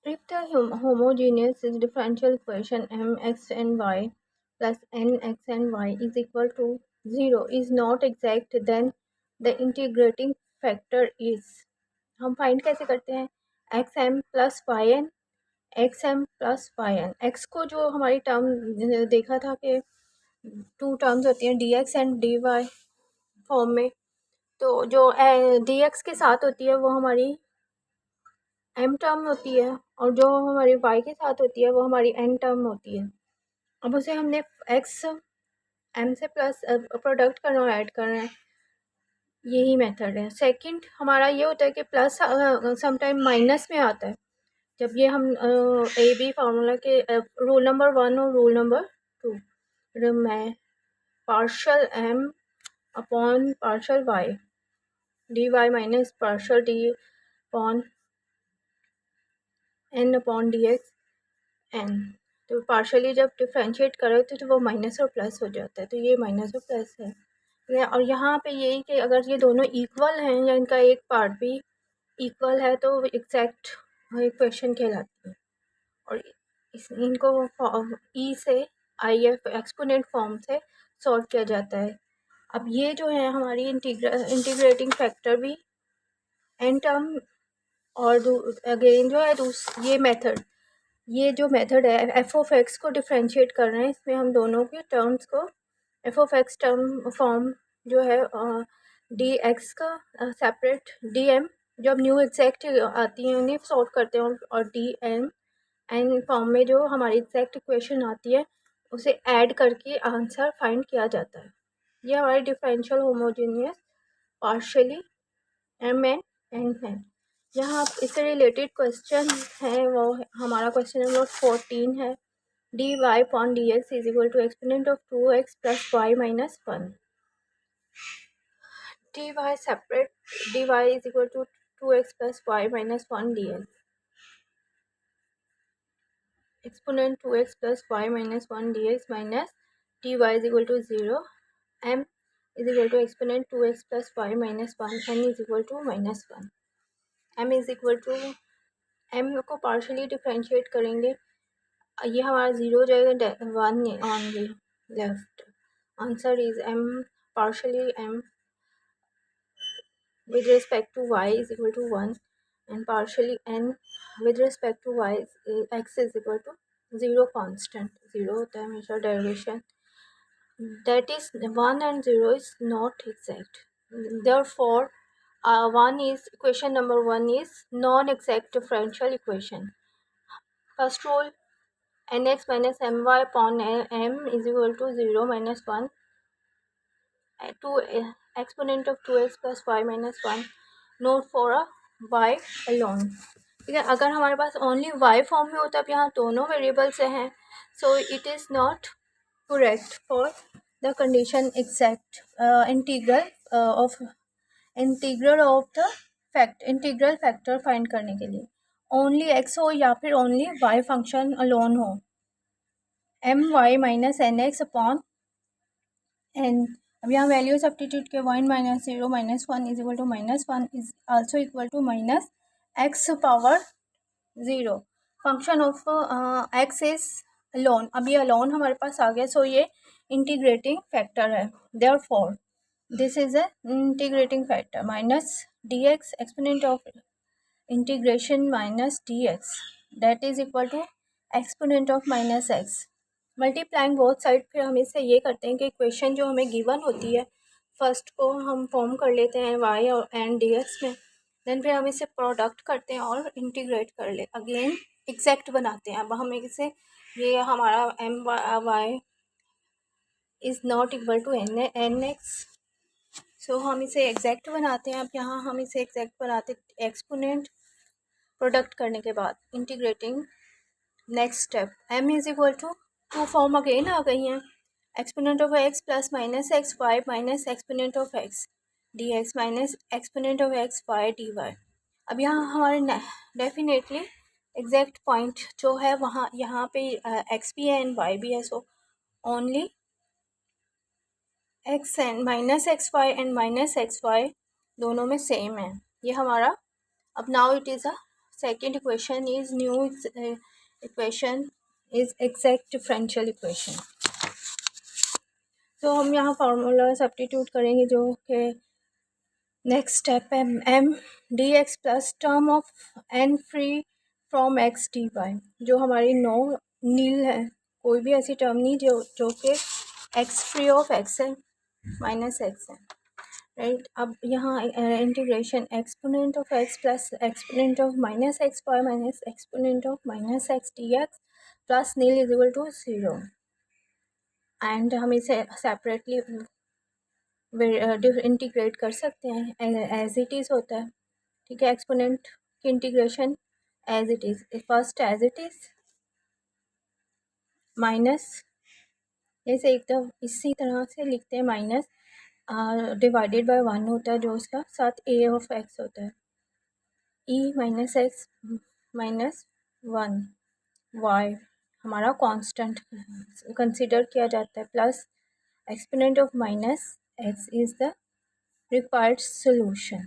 If the homogeneous differential equation mx and y plus nx and y is equal to 0 is not exact, then the integrating factor is, हम find कैसे करते हैं, x m plus y n, x m plus y n, x को जो हमारी term देखा था कि टू टर्म्स होती हैं d x and d y form में, तो जो डी एक्स के साथ होती है वो हमारी एम टर्म होती है और जो हमारी वाई के साथ होती है वो हमारी एन टर्म होती है। अब उसे हमने एक्स एम से प्लस प्रोडक्ट करना और ऐड करना है, यही मेथड है। सेकंड हमारा ये होता है कि प्लस समटाइम माइनस में आता है, जब ये हम ए बी फार्मूला के रूल नंबर 1 और रूल नंबर 2 में partial m upon partial y D y minus partial d upon n upon d x n, तो पार्शली जब डिफ्रेंशिएट करो तो वो माइनस और प्लस हो जाता है, तो ये माइनस और प्लस है। और यहाँ पे यही कि अगर ये दोनों इक्वल हैं या इनका एक पार्ट भी इक्वल है तो एग्जैक्ट इक्वेशन कहलाती है, और इनको ई से आई एफ एक्सपोनेंट फॉर्म से सॉल्व किया जाता है। अब ये जो है हमारी इंटीग्रेटिंग फैक्टर भी एन टर्म, और अगेन जो है ये जो मेथड है एफ ऑफ एक्स को डिफ्रेंशिएट कर रहे हैं, इसमें हम दोनों के टर्म्स को F of x term form जो है डी एक्स का सेपरेट डी एम, जब न्यू एग्जैक्ट आती हैं उन्हें सॉल्व करते हैं, और डी एम एन फॉर्म में जो हमारी एग्जैक्ट इक्वेशन आती है उसे ऐड करके आंसर फाइंड किया जाता है। ये हमारे differential homogeneous partially m n n है। यहाँ इससे रिलेटेड क्वेश्चन है वो हमारा क्वेश्चन नंबर 14 है, d y upon d x is equal to exponent of 2x plus y minus 1, d y separate d y is equal to 2x plus y minus 1 d x, exponent 2x plus y minus 1 d x minus d y is equal to 0, m is equal to exponent 2x plus y minus 1, n is equal to minus 1, m is equal to M को partially differentiate करेंगे, ये हमारा 0 हो जाएगा, 1 only left, answer is m partially m with respect to y is equal to 1 and partially n with respect to y x is equal to 0 constant, 0 होता है हमेशा derivation, that is 1 and 0 is not exact, therefore 1 is equation number 1 is non-exact differential equation. First rule, nx minus my upon m is equal to 0 minus 1 to exponent of 2x plus y minus 1, note for a y alone। ठीक है, अगर हमारे पास only y form में होता है, अब यहाँ दोनों वेरिएबल से हैं, so it is not correct for the condition exact integral factor find करने के लिए ओनली x हो या फिर ओनली y फंक्शन अलोन हो, m y minus n x upon n. अब यहाँ वैल्यू सब्स्टिट्यूट के 1 minus 0 minus 1 is equal to minus 1 is also equal to minus x power 0, function of x is alone, अब ये alone हमारे पास आ गया, so ये इंटीग्रेटिंग फैक्टर है, therefore this is a integrating factor minus d x exponent of integration minus d x that is equal to exponent of minus x multiplying both side. फिर हम इससे ये करते हैं कि इक्वेशन जो हमें गिवन होती है फर्स्ट को हम फॉर्म कर लेते हैं y और एन डी एक्स में, देन फिर हम इसे प्रोडक्ट करते हैं और इंटीग्रेट कर ले अगेन एग्जैक्ट बनाते हैं। अब हम इसे ये हमारा M Y is not equal to N X, so हम इसे एग्जैक्ट बनाते हैं। अब यहाँ हम इसे एग्जैक्ट बनाते एक्सपोनेंट प्रोडक्ट करने के बाद integrating next step m is equal to to form again आ गई हैं, exponent of x plus minus x Y minus exponent of x D x minus exponent of x Y D Y. अब यहाँ हमारे definitely exact point जो है वहाँ यहाँ पे x भी है एंड y भी है, so only x and minus x y and minus x y दोनों में सेम है, ये हमारा अब now it is a second equation is new equation is exact differential equation. तो हम यहाँ फार्मूला सब्स्टिट्यूट करेंगे जो कि नेक्स्ट स्टेप है m d x plus term of n free from x d y, जो हमारी नो नील है, कोई भी ऐसी टर्म नहीं जो कि एक्स फ्री ऑफ एक्स है माइनस एक्स है, राइट. अब यहाँ integration exponent of x plus exponent of minus x Y minus exponent of minus x d x plus nil is equal to 0. And हम इसे separately integrate कर सकते हैं as it is होता है, ठीक है. एक्सपोनेंट की integration as it is, first as it is minus, जैसे एकदम इसी तरह से लिखते हैं, माइनस डिवाइडेड बाय 1 होता है जो उसका साथ ए ऑफ एक्स होता है, E minus x minus 1 Y हमारा कांस्टेंट कंसीडर किया जाता है, plus exponent of minus x is the required solution.